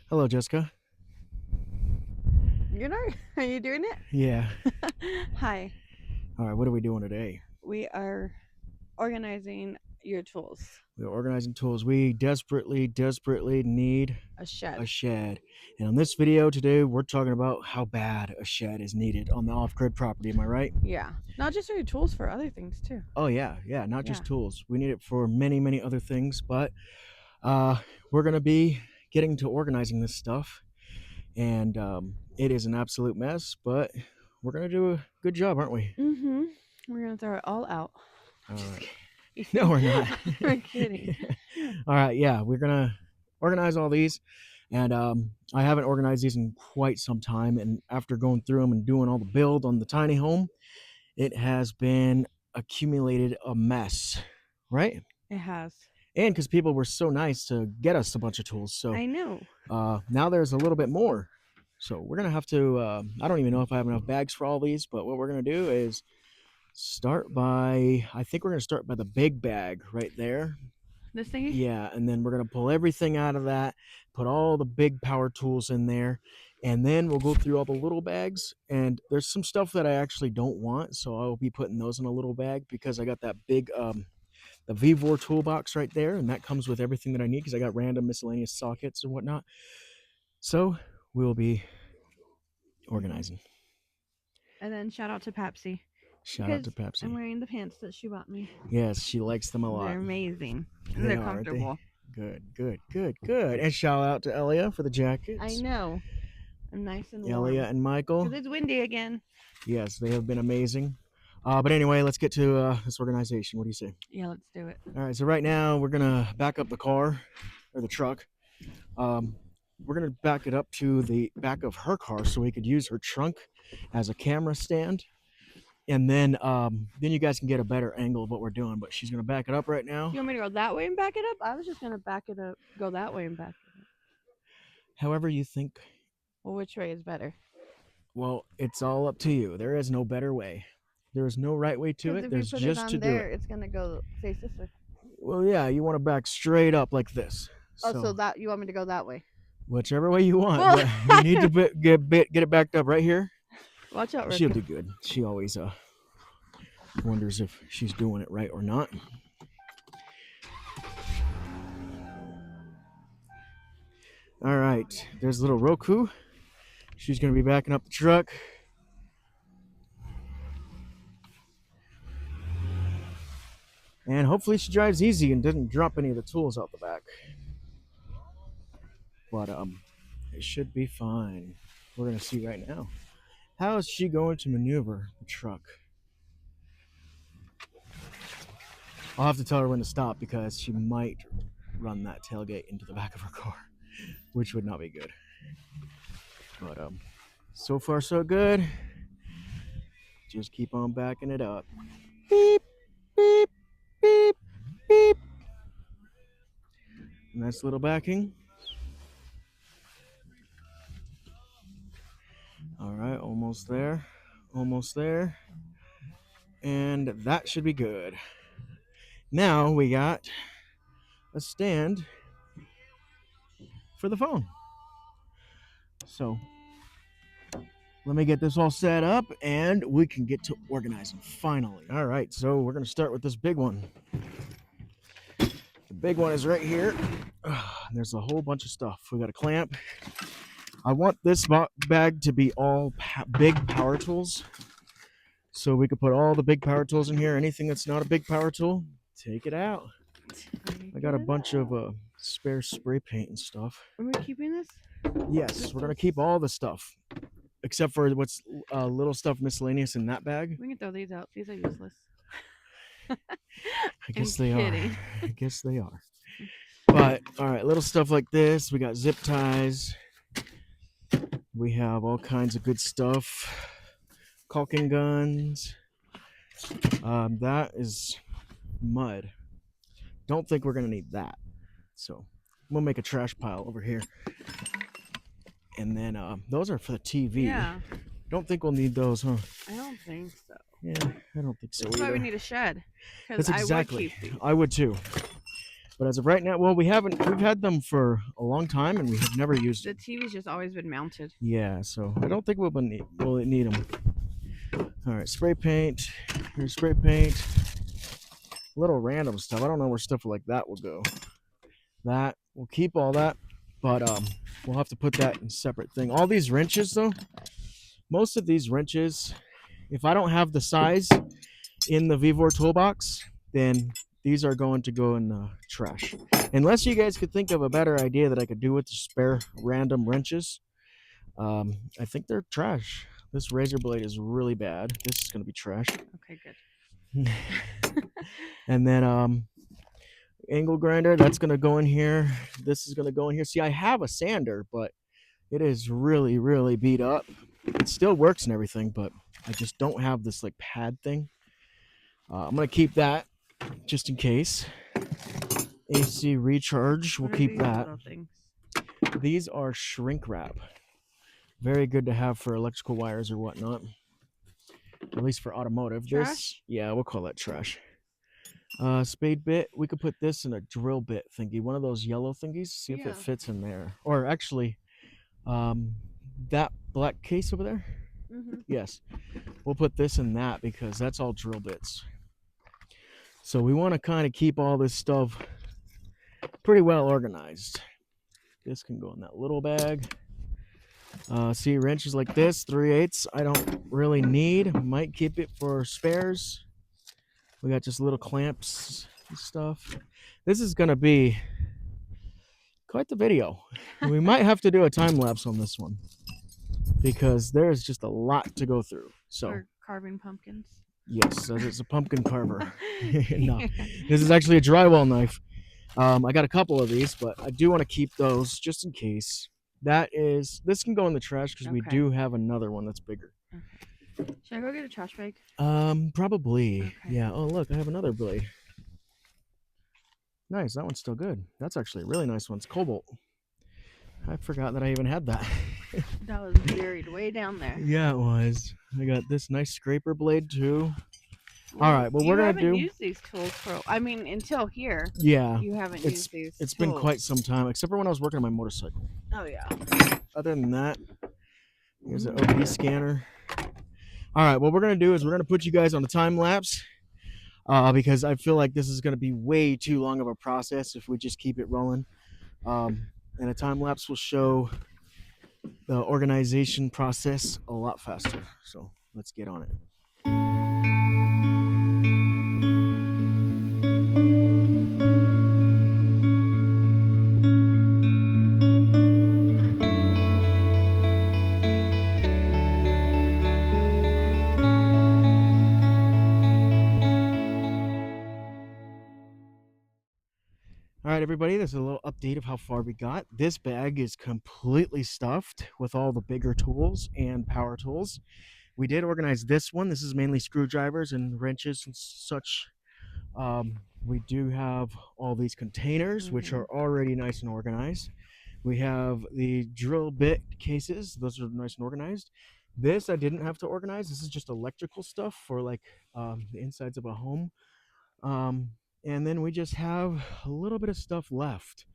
Hello, Jessica. You're not? Are you doing Yeah. it? Hi. All right, what are we doing today? We are organizing your tools. We're organizing tools. We desperately need A a shed. shed. And on this video today, we're talking about how bad a shed is needed on the off-grid property. Am I right? Yeah. Not just for your tools, for other things too. Oh yeah, not Yeah. just tools. We need it for many other things. But uh, we're gonna be getting to organizing this stuff, and it is an absolute mess. But we're gonna do a good job, aren't we? Mm-hmm. We're gonna throw it all out. All Just right. No, kidding. we're not. We're kidding. All right, yeah, we're gonna organize all these, and I haven't organized these in quite some time. And after going through them and doing all the build on the tiny home, it has been accumulated a mess, right? It has. And because people were so nice to get us a bunch of tools, so I know. now there's a little bit more. So we're gonna have to. I don't even know if I have enough bags for all these, but what we're gonna do is start by. I think we're gonna start by the big bag right there. This thingy? Yeah, and then we're gonna pull everything out of that, put all the big power tools in there, and then we'll go through all the little bags. And there's some stuff that I actually don't want, so I'll be putting those in a little bag because I got that big the Vivor toolbox right there, and that comes with everything that I need because I got random miscellaneous sockets and whatnot. So we'll be Mm-hmm. organizing. And then shout out to Papsy Shout out to because I'm Pepsi. wearing the pants that she bought me. Yes, she likes them a lot. They're amazing and They they're are, aren't they? comfortable. Good. And shout out to Elia for the I jackets. know. I'm nice and Elia warm and Michael. because it's windy again. Yes, they have been amazing. But anyway, let's get to this organization. What do you say? Yeah, let's do it. All right, so right now we're gonna back up the car or the truck. Um, we're gonna back it up to the back of her car so we could use her trunk as a camera stand, and then you guys can get a better angle of what we're doing. But she's gonna back it up right now. You want me to go that way and back it up? I was just gonna back it up, go that way and back it up. However you think. Well, which way is better? Well, it's all up to you. There is no better way. There is no right way to Because it. if we There's put it just to on do there, it. it's gonna go face this way. Well, yeah, you want to back straight up like this. Oh, so So that you want me to go that way? whichever way you want, Well, but you need to get it backed up right here. watch out, She'll Rivka. do good. She always wonders if she's doing it right or not. All right, there's little Roku. She's gonna be backing up the truck. And hopefully she drives easy and doesn't drop any of the tools out the back. But it should be fine. We're gonna see right now. How is she going to maneuver the truck? I'll have to tell her when to stop because she might run that tailgate into the back of her car, which would not be good. But so far so good. Just keep on backing it up. Beep, beep, beep, beep. Nice little backing. All right, almost there. Almost there. And that should be good. Now we got a stand for the phone. So let me get this all set up and we can get to organizing finally. All right, so we're going to start with this big one. The big one is right here. There's a whole bunch of stuff. We got a clamp. I want this bag to be all big power tools. So we could put all the big power tools in here. Anything that's not a big power tool, take it out. I got a bunch of spare spray paint and stuff. Are we keeping this? Yes, we're going to keep all the stuff. Except for what's little stuff miscellaneous in that bag. We can throw these out. These are useless. I guess I'm they kidding. are. I guess they are. But all right, little stuff like this. We got zip ties. We have all kinds of good stuff. Caulking guns. That is mud. Don't think we're gonna need that. So we'll make a trash pile over here. And then those are for the TV. Yeah. Don't think we'll need those, huh? I don't think so. Yeah, I don't think so That's either. why we need a shed. That's Because exactly. I would keep these. I would too. But as of right now, well, we haven't. We've had them for a long time, and we have never used The them. TV's just always been mounted. Yeah, so I don't think we'll need them. All right, spray paint. Here's spray paint. Little random stuff. I don't know where stuff like that will go. That we'll keep all that, but we'll have to put that in a separate thing. All these wrenches, though, most of these wrenches, if I don't have the size in the Vivor toolbox, then these are going to go in the trash. Unless you guys could think of a better idea that I could do with the spare random wrenches, I think they're trash. This razor blade is really bad. This is going to be trash. Okay, good. And then angle grinder, that's going to go in here. This is going to go in here. See, I have a sander, but it is really, really beat up. It still works and everything, but I just don't have this like pad thing. I'm going to keep that just in case. AC recharge, we'll keep that. These are shrink wrap. Very good to have for electrical wires or whatnot. At least for automotive. Trash? This, yeah, we'll call that trash. Spade bit. We could put this in a drill bit thingy, one of those yellow thingies. See if it fits in there. Or actually, that black case over there. Yes, we'll put this in that because that's all drill bits. So we want to kind of keep all this stuff pretty well organized. This can go in that little bag. See, wrenches like this, 3/8, I don't really need. Might keep it for spares. We got just little clamps and stuff. This is gonna be quite the video. We might have to do a time lapse on this one because there's just a lot to go through. So Or carving pumpkins. Yes, it's a pumpkin carver. No, this is actually a drywall knife. I got a couple of these, but I do want to keep those just in case. This can go in the trash because we do have another one that's bigger. Okay. Should I go get a trash bag? Probably. Okay. Yeah. Oh, look, I have another blade. Nice, that one's still good. That's actually a really nice one. It's cobalt. I forgot that I even had that. That was buried way down there. Yeah, it was. I got this nice scraper blade too. All right, well, we're gonna do. You haven't used these tools for. I mean, until here. Yeah. You haven't used these. It's been quite some time, except for when I was working on my motorcycle. Oh yeah. Other than that, here's an OB scanner. All right, what we're gonna do is we're gonna put you guys on a time lapse, because I feel like this is gonna be way too long of a process if we just keep it rolling. And a time lapse will show the organization process a lot faster. So let's get on it. All right, everybody, this is a little update of how far we got. This bag is completely stuffed with all the bigger tools and power tools. We did organize this one. This is mainly screwdrivers and wrenches and such. We do have all these containers, which are already nice and organized. We have the drill bit cases. Those are nice and organized. This I didn't have to organize. This is just electrical stuff for like the insides of a home. And then we just have a little bit of stuff left.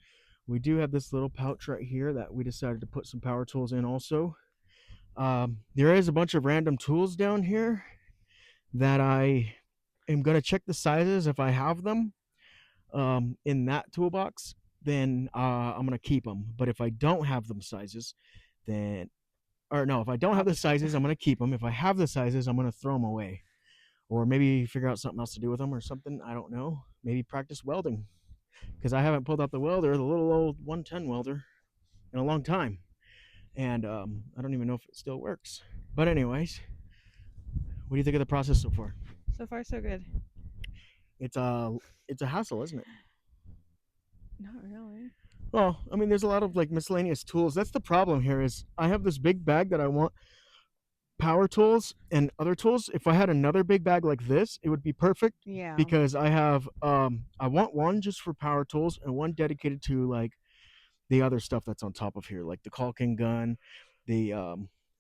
We do have this little pouch right here that we decided to put some power tools in also. There is a bunch of random tools down here that I am going to check the sizes. If I have them in that toolbox, then I'm going to keep them. But if I don't have them sizes, then, or no, if I don't have the sizes, I'm going to keep them. If I have the sizes, I'm going to throw them away. Or maybe figure out something else to do with them or something. I don't know. Maybe practice welding, because I haven't pulled out the welder, the little old 110 welder, in a long time. And I don't even know if it still works. But anyways, what do you think of the process so far? So far, so good. It's a hassle, isn't it? Not really. Well, I mean, there's a lot of like miscellaneous tools. That's the problem here is I have this big bag that I want power tools and other tools. If I had another big bag like this, it would be perfect. Yeah. Because I have I want one just for power tools and one dedicated to like the other stuff that's on top of here, like the caulking gun, the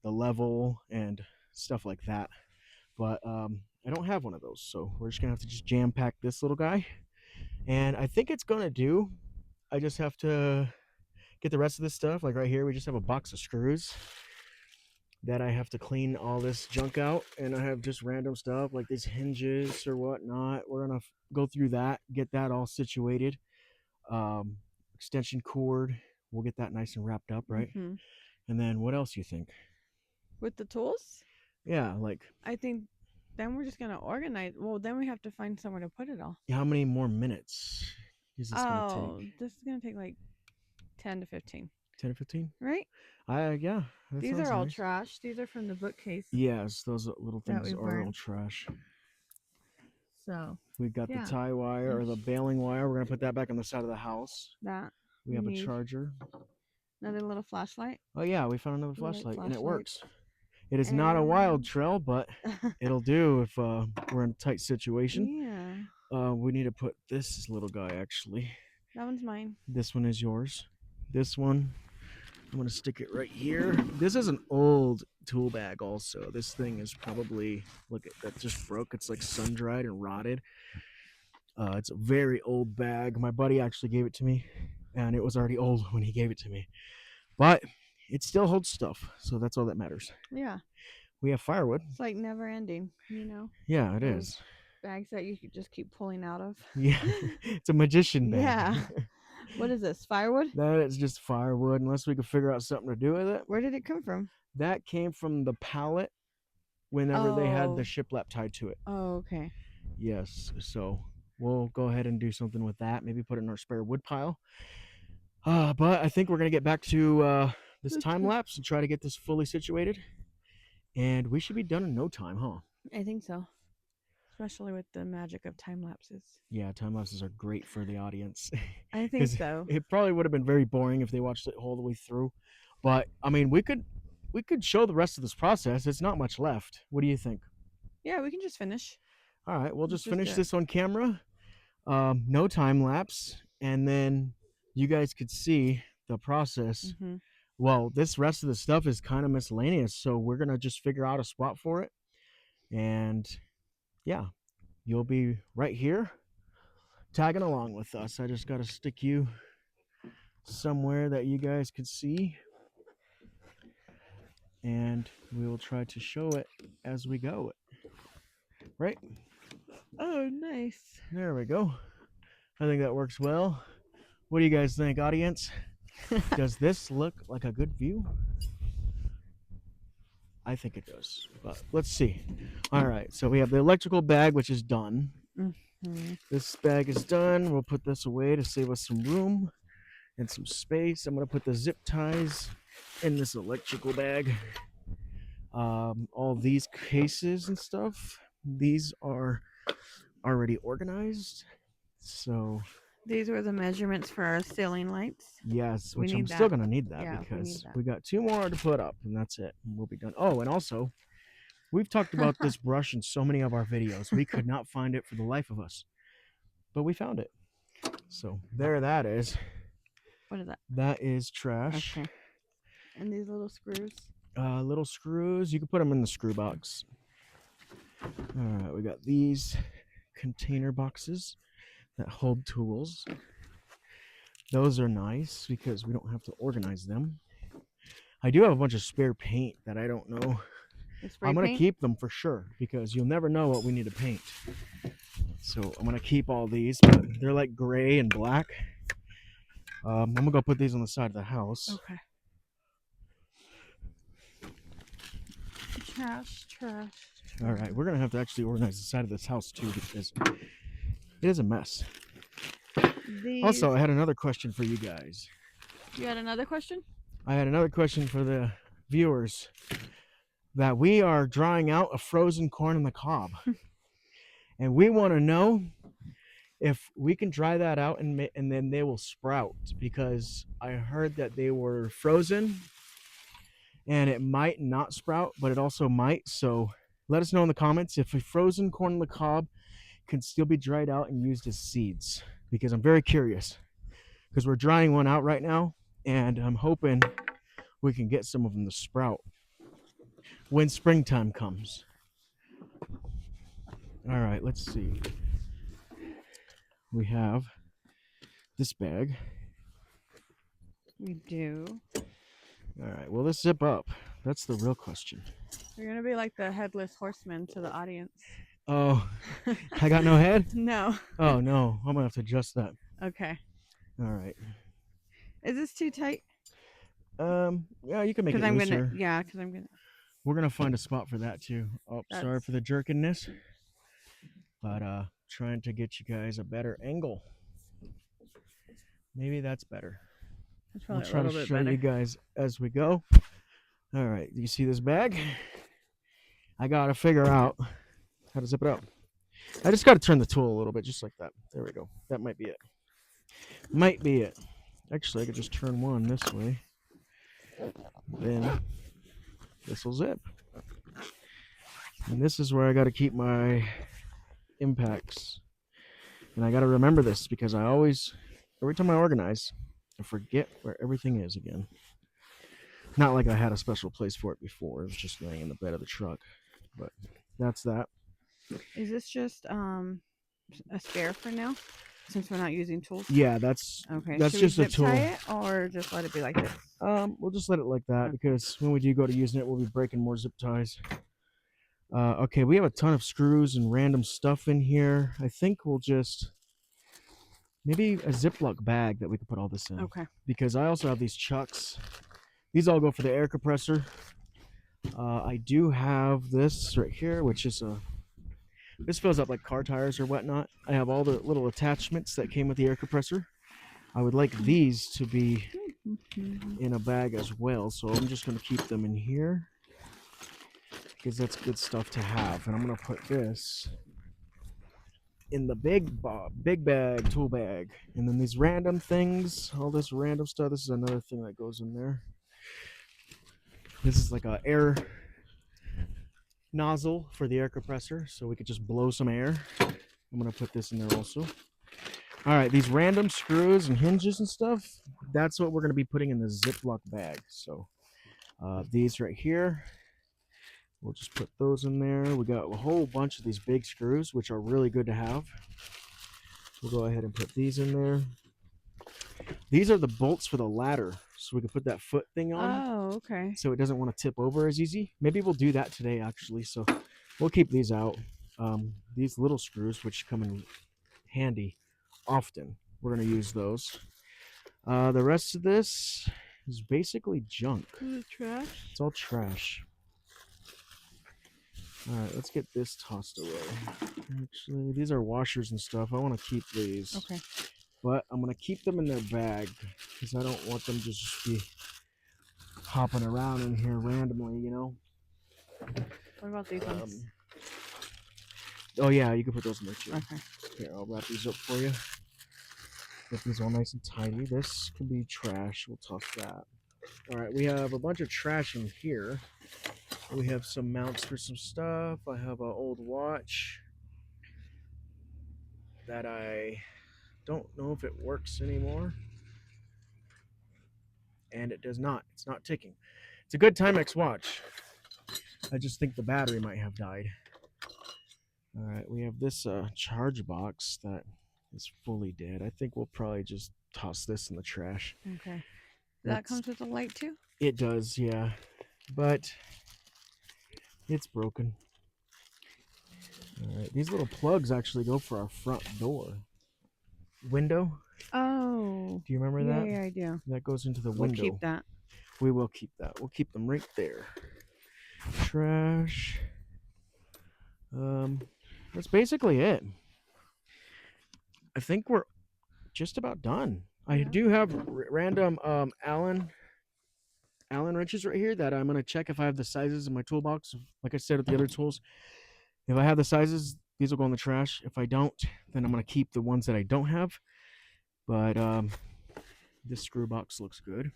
level and stuff like that. But I don't have one of those, so we're just gonna have to just jam pack this little guy And I think it's gonna do. I just have to get the rest of this stuff. Like right here, we just have a box of screws that I have to clean all this junk out, and I have just random stuff like these hinges or whatnot. We're gonna go through that, get that all situated. Um, Extension cord, we'll get that nice and wrapped up, right? Mm-hmm. And then what else you think? With the tools, Yeah, like I think then we're just gonna organize. Well, then we have to find somewhere to put it all. how many more minutes is this gonna Oh, take? this is gonna take like 10 to 15, 10 or 15? right? Yeah, that These sounds are all nice. trash. These are from the bookcase Yes, those little that things we are all burned. trash. So We got the yeah, tie wire or the baling wire. We're gonna put that back on the side of the house. that We we have a need charger. another little flashlight. Oh yeah, we found another We like flashlight and it flashlights. works. It is not a wild And trail, but it'll do if we're in a tight situation. yeah, We need to put this little guy actually. that one's mine. This one is yours. This one, I'm gonna stick it right here. This is an old tool bag also. This thing is probably, look, that just broke. It's like sun dried and rotted. It's a very old bag. My buddy actually gave it to me, and it was already old when he gave it to me. But it still holds stuff, so that's all that matters. Yeah, We have firewood. it's like never ending. Yeah, it Those is. bags that you could just keep pulling out of. Yeah, it's a magician bag. Yeah. What is this? Firewood? That is just firewood, unless we could figure out something to do with it. Where did it come from? That came from the pallet whenever they had the Oh. shiplap tied to it. Oh, okay. Yes, so we'll go ahead and do something with that. Maybe put it in our spare wood pile. But I think we're gonna get back to this time lapse and try to get this fully situated. And we should be done in no time, huh? I think so. Especially with the magic of time lapses. Yeah, time lapses are great for the audience. I think so. It probably would have been very boring if they watched it all the way through. But I mean, we could show the rest of this process. It's not much left. What do you think? Yeah, we can just finish. All right, we'll Let's just just finish do it. this on camera. No time lapse, and then you guys could see the process. Mm-hmm. Well, this rest of the stuff is kind of miscellaneous, so we're gonna just figure out a spot for it. And yeah, you'll be right here tagging along with us. I just got to stick you somewhere that you guys could see, and we will try to show it as we go. Right? Oh, nice. There we go. I think that works well. What do you guys think, audience? Does this look like a good view? I think it does, but let's see. All right, so we have the electrical bag, which is done. Mm-hmm. This bag is done. We'll put this away to save us some room and some space. I'm gonna put the zip ties in this electrical bag. All these cases and stuff, these are already organized. So These were the measurements for our ceiling lights. yes, We which I'm need still that. gonna need that Yeah, we because need that. we got 2 more to put up, and that's it. And we'll be done. Oh, and also, we've talked about this brush in so many of our videos. We could not find it for the life of us, but we found it. So there that is. What is that? That is trash. Okay. And these little screws. Little screws. You can put them in the screw box. All right, we got these container boxes that hold tools. Those are nice because we don't have to organize them. I do have a bunch of spare paint that I don't know. I'm going to keep them for sure because you'll never know what we need to paint. So I'm going to keep all these, but they're like gray and black. I'm going to go put these on the side of the house. Okay. Trash. All right, we're going to have to actually organize the side of this house too because it is a mess. Also, I had another question for you guys. You had another question? I had another question for the viewers. That we are drying out a frozen corn on the cob. And we want to know if we can dry that out and then they will sprout, because I heard that they were frozen and it might not sprout, but it also might. So let us know in the comments if a frozen corn on the cob can still be dried out and used as seeds, because I'm very curious, because we're drying one out right now and I'm hoping we can get some of them to sprout when springtime comes. All right, let's see. we have this bag. We do. All right, will this zip up? That's the real question. You're gonna be like the headless horseman to the audience. Oh, I got no head? No. Oh, no. I'm going to have to adjust that. Okay. All right. Is this too tight? Yeah, you can make Because it I'm looser. gonna. Yeah. Because I'm gonna. We're going to find a spot for that, too. Oh, sorry That's. for the jerkiness. But trying to get you guys a better angle. Maybe that's better. That's We'll probably a try to little bit show better. you guys as we go. All right, do you see this bag? I got to figure out how to zip it up. I just got to turn the tool a little bit, just like that. There we go. That might be it. Might be it. Actually, I could just turn one this way. Then this will zip. And this is where I got to keep my impacts. And I got to remember this because I always, every time I organize, I forget where everything is again. Not like I had a special place for it before. It was just laying in the bed of the truck. But that's that. Is this just a spare for now? Since we're not using tools. Yeah, that's Okay. that's Should just we a zip tool. tie it or just let it be like this? We'll just let it like that because when we do go to using it, we'll be breaking more zip ties. Okay, we have a ton of screws and random stuff in here. I think we'll just maybe a Ziploc bag that we could put all this in. Okay. Because I also have these chucks. These all go for the air compressor. I do have this right here, which is this fills up like car tires or whatnot. I have all the little attachments that came with the air compressor. I would like these to be in a bag as well, so I'm just going to keep them in here because that's good stuff to have. And I'm going to put this in the big bag, tool bag. And then these random things, all this random stuff, this is another thing that goes in there. This is like a air nozzle for the air compressor, so we could just blow some air. I'm going to put this in there also. All right, these random screws and hinges and stuff, that's what we're going to be putting in the Ziploc bag. So these right here, we'll just put those in there. We got a whole bunch of these big screws, which are really good to have. We'll go ahead and put these in there. These are the bolts for the ladder, so we can put that foot thing on. Oh, okay. So it doesn't want to tip over as easy. Maybe we'll do that today, actually. So we'll keep these out. These little screws, which come in handy often, we're going to use those. The rest of this is basically junk. Is it trash? It's all trash. All right, let's get this tossed away. Actually, these are washers and stuff. I want to keep these. Okay. But I'm going to keep them in their bag because I don't want them to just be hopping around in here randomly, you know? What about these ones? Oh, yeah, you can put those in there too. Okay. Here, I'll wrap these up for you. Get these all nice and tidy. This can be trash. We'll toss that. All right, we have a bunch of trash in here. We have some mounts for some stuff. I have an old watch that I don't know if it works anymore. And it does not. It's not ticking. It's a good Timex watch. I just think the battery might have died. All right, we have this charge box that is fully dead. I think we'll probably just toss this in the trash. Okay. That comes with a light too? It does, yeah. But it's broken. All right, these little plugs actually go for our front door. Window? Oh. Do you remember that? Yeah, I do. That goes into the We'll window. keep that. We will keep that. We'll keep them right there. Trash. That's basically it. I think we're just about done. I do have random Allen wrenches right here that I'm going to check if I have the sizes in my toolbox. Like I said with the other tools, if I have the sizes, these will go in the trash. If I don't, then I'm going to keep the ones that I don't have. But this screw box looks good.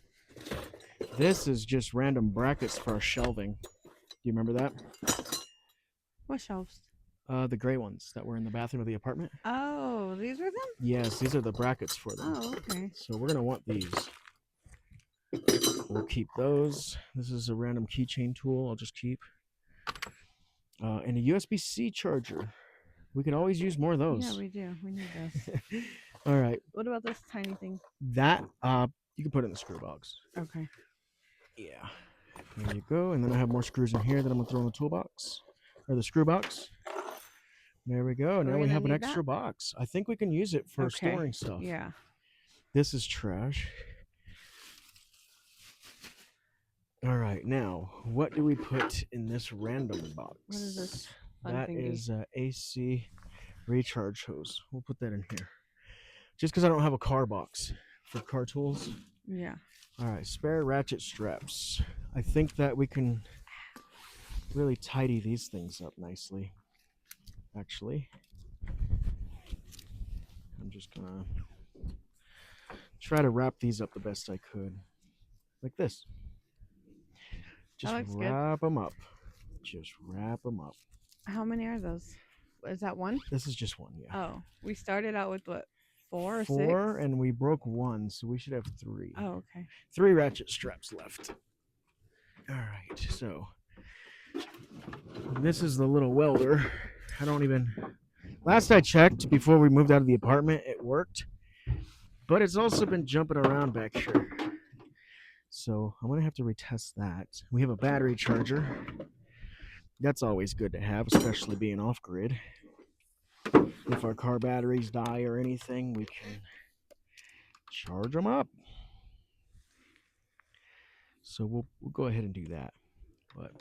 This is just random brackets for our shelving. Do you remember that? What shelves? The gray ones that were in the bathroom of the apartment. Oh, these are them? Yes, these are the brackets for them. Oh, okay. So we're going to want these. We'll keep those. This is a random keychain tool I'll just keep. And a USB-C charger. We could always use more of those. Yeah, we do. We need this. All right. What about this tiny thing? That you can put it in the screw box. Okay. Yeah. There you go. And then I have more screws in here that I'm gonna throw in the toolbox or the screw box. There we go. Now we have an extra box. I think we can use it for storing stuff. Yeah. This is trash. All right. Now, what do we put in this random box? What is this? That is AC recharge hose. We'll put that in here. Just because I don't have a car box for car tools. Yeah. All right. Spare ratchet straps. I think that we can really tidy these things up nicely. Actually, I'm just gonna try to wrap these up the best I could, like this. Just wrap them up. Just wrap them up. How many are those? Is that one? This is just one, yeah. Oh, we started out with what, 4 or 6? 4, and we broke 1, so we should have 3. Oh, okay. 3 ratchet straps left. All right, so this is the little welder. I don't even. Last I checked, before we moved out of the apartment, it worked, but it's also been jumping around back here. So I'm gonna have to retest that. We have a battery charger. That's always good to have, especially being off grid. If our car batteries die or anything, we can charge them up. So we'll go ahead and do that. But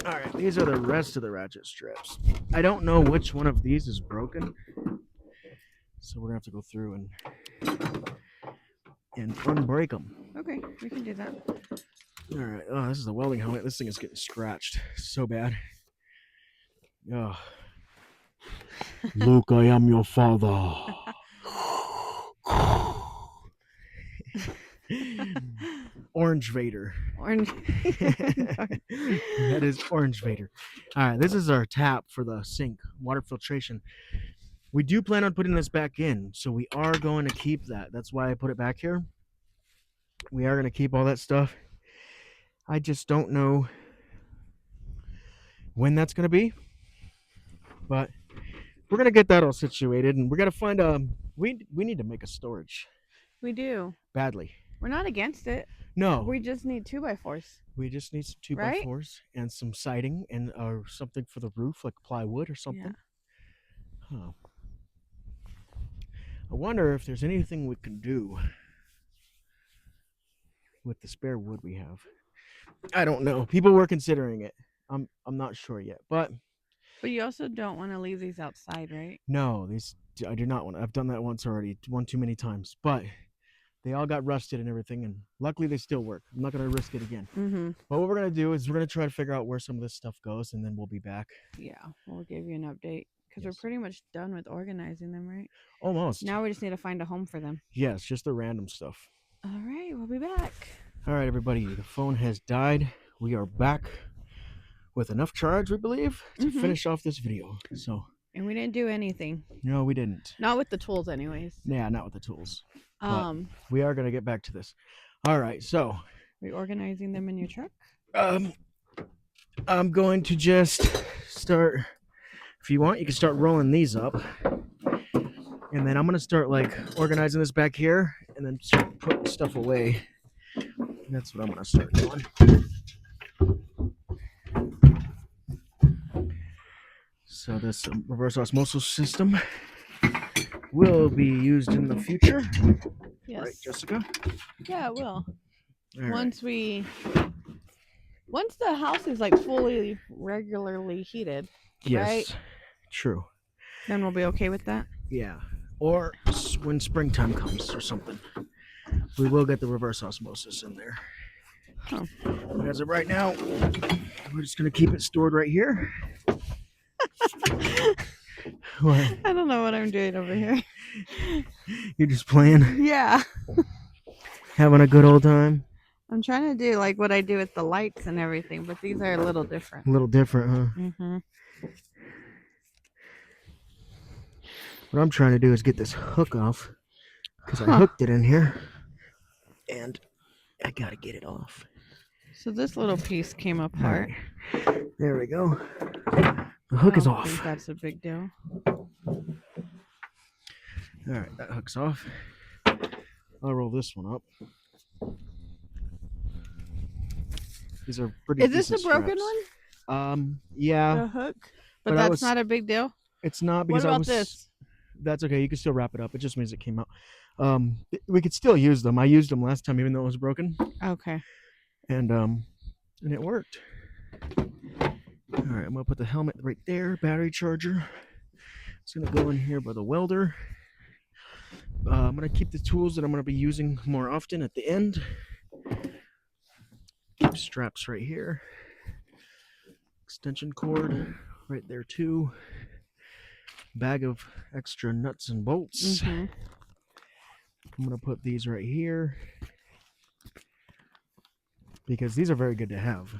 all right, these are the rest of the ratchet straps. I don't know which one of these is broken, so we're gonna have to go through and unbreak them. Okay, we can do that. All right. Oh, this is a welding helmet. This thing is getting scratched so bad. Oh. Luke, I am your father. Orange Vader. Orange. That is Orange Vader. All right, this is our tap for the sink, water filtration. We do plan on putting this back in, so we are going to keep that. That's why I put it back here. We are going to keep all that stuff. I just don't know when that's going to be, but we're going to get that all situated, and we're going to find we need to make a storage. We do. Badly. We're not against it. No. We just need 2x4s. We just need some 2x4s and some siding and something for the roof, like plywood or something. Yeah. Huh. I wonder if there's anything we can do with the spare wood we have. I don't know. People were considering it. I'm not sure yet, but you also don't want to leave these outside, right? No, these I do not want to. I've done that once already, one too many times, but they all got rusted and everything, and luckily they still work. I'm not going to risk it again. Mm-hmm. But what we're going to do is we're going to try to figure out where some of this stuff goes, and then we'll be back. Yeah, we'll give you an update, because we're pretty much done with organizing them, right? Almost. Now we just need to find a home for them. Yes, just the random stuff. All right, we'll be back. All right, everybody, the phone has died. We are back with enough charge, we believe, to finish off this video. And we didn't do anything. No, we didn't. Not with the tools, anyways. Yeah, not with the tools. We are going to get back to this. All right, so reorganizing them in your truck. I'm going to just start. If you want, you can start rolling these up, and then I'm going to start like organizing this back here, and then start putting stuff away. That's what I'm going to start doing. So this reverse osmosis system will be used in the future. Yes. Right, Jessica? Yeah, it will. All once the house is like fully regularly heated. Yes. Right? True. Then we'll be okay with that. Yeah. Or when springtime comes or something. We will get the reverse osmosis in there. Huh. But as of right now, we're just going to keep it stored right here. What? I don't know what I'm doing over here. You're just playing? Yeah. Having a good old time? I'm trying to do like what I do with the lights and everything, but these are a little different. A little different, huh? Mm-hmm. What I'm trying to do is get this hook off, because I hooked it in here, and I got to get it off. So this little piece came apart. Right. There we go. The hook is I don't off. think that's a big deal. All right, that hook's off. I'll roll this one up. These are pretty Is this a decent broken straps. one? Yeah, The hook? But but that's not a big deal? it's not What because about this? That's okay. You can still wrap it up. It just means it came out. We could still use them. I used them last time, even though it was broken, Okay. and it worked. All right, I'm gonna put the helmet right there. Battery charger. It's gonna go in here by the welder. I'm gonna keep the tools that I'm gonna be using more often at the end. Keep straps right here. Extension cord right there too. Bag of extra nuts and bolts. Mm-hmm. I'm gonna put these right here because these are very good to have.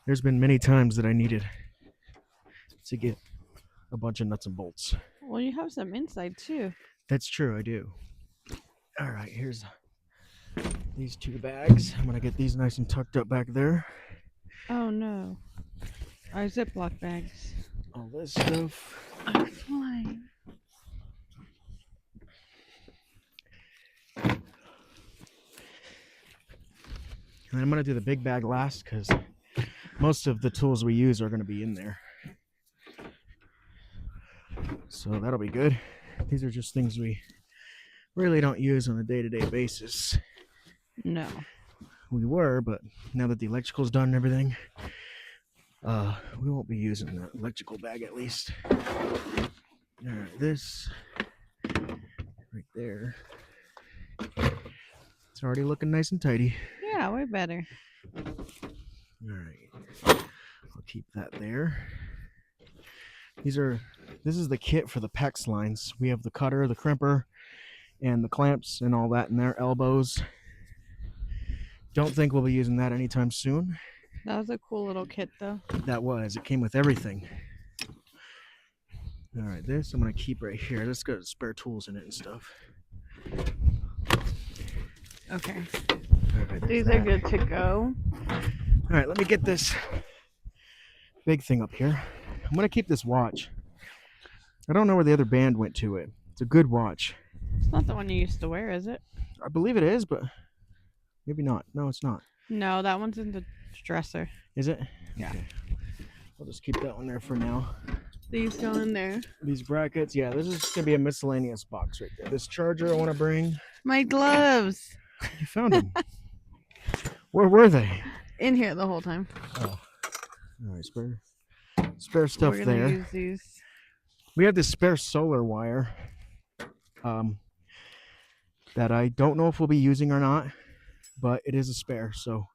There's been many times that I needed to get a bunch of nuts and bolts. Well, you have some inside too. That's true, I do. All right, here's these 2 bags. I'm gonna get these nice and tucked up back there. Oh no. Our Ziploc bags All this stuff. are flying. And I'm gonna do the big bag last because most of the tools we use are gonna be in there. So that'll be good. These are just things we really don't use on a day-to-day basis. No. We were, but now that the electrical's done and everything, we won't be using the electrical bag at least. All right, this right there. It's already looking nice and tidy. Yeah, way better. All right, I'll keep that there. This is the kit for the PEX lines. We have the cutter, the crimper, and the clamps and all that in there, elbows. Don't think we'll be using that anytime soon. That was a cool little kit though. It came with everything. All right, this I'm gonna keep right here. This got spare tools in it and stuff. Okay. All right, These that. are good to go. All right, let me get this big thing up here. I'm gonna keep this watch. I don't know where the other band went to it. It's a good watch. It's not the one you used to wear, is it? I believe it is, but maybe not. No, it's not. No, that one's in the dresser. Is it? Yeah. Okay. I'll just keep that one there for now. These go in there. These brackets, yeah, this is gonna be a miscellaneous box right there. This charger I want to bring. My gloves. You found them. Where were they? In here the whole time. Oh, all right, spare stuff We're gonna there. use these. We have this spare solar wire that I don't know if we'll be using or not, but it is a spare, so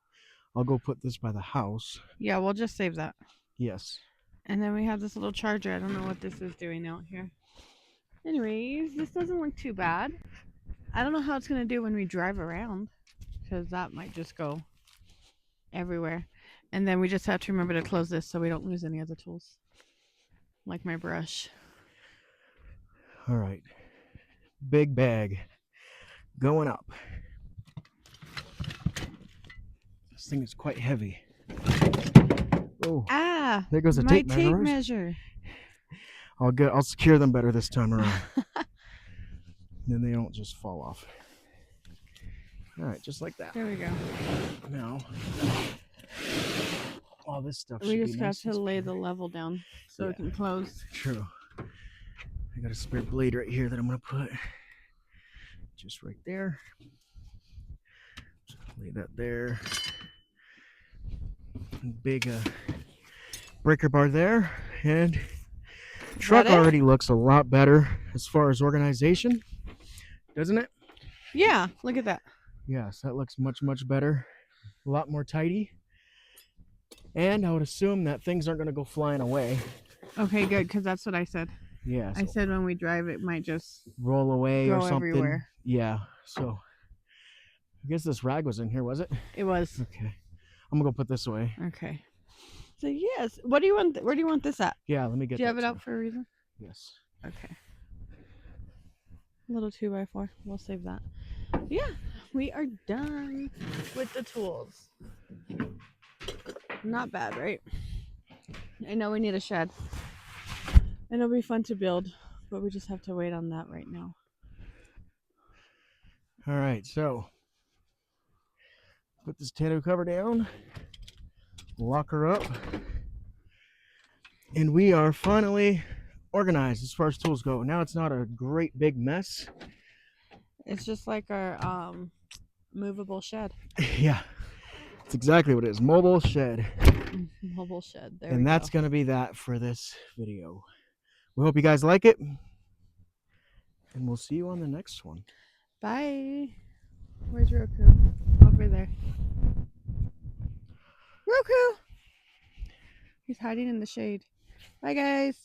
I'll go put this by the house. Yeah, we'll just save that. Yes. And then we have this little charger. I don't know what this is doing out here. Anyways, this doesn't look too bad. I don't know how it's gonna do when we drive around, because that might just go everywhere. And then we just have to remember to close this so we don't lose any other tools, like my brush. All right. Big bag going up. This thing is quite heavy. Oh, Ah, there goes the my tape tape measure. measure. I'll secure them better this time around. Then they don't just fall off. All right, just like that. There we go. Now, all this stuff We should just be got nice to and lay spare. the level down so it can close. True. I got a spare blade right here that I'm gonna put just right there. Just lay that there. Big breaker bar there, and truck it? already looks a lot better as far as organization, doesn't it? Yeah, look at that. Yes, that looks much better, a lot more tidy. And I would assume that things aren't going to go flying away. Okay, good, because that's what I said. Yeah, so I said when we drive, it might just roll away go or something. everywhere. Yeah, so I guess this rag was in here, was it? It was. Okay, I'm gonna go put this away. Okay. So yes, what do you want? Where do you want this at? Yeah, let me get. Do you have that it too. out for a reason? Yes. Okay. Little 2x4. We'll save that. Yeah, we are done with the tools. Not bad, right? I know we need a shed. And it'll be fun to build, but we just have to wait on that right now. All right, so put this tonneau cover down, lock her up, and we are finally organized as far as tools go. Now it's not a great big mess. It's just like our movable shed. Yeah, it's exactly what it is. Mobile shed. Mobile shed. There And we go. that's going to be that for this video. We hope you guys like it. And we'll see you on the next one. Bye. Where's Roku? Over there. Roku! He's hiding in the shade. Bye, guys.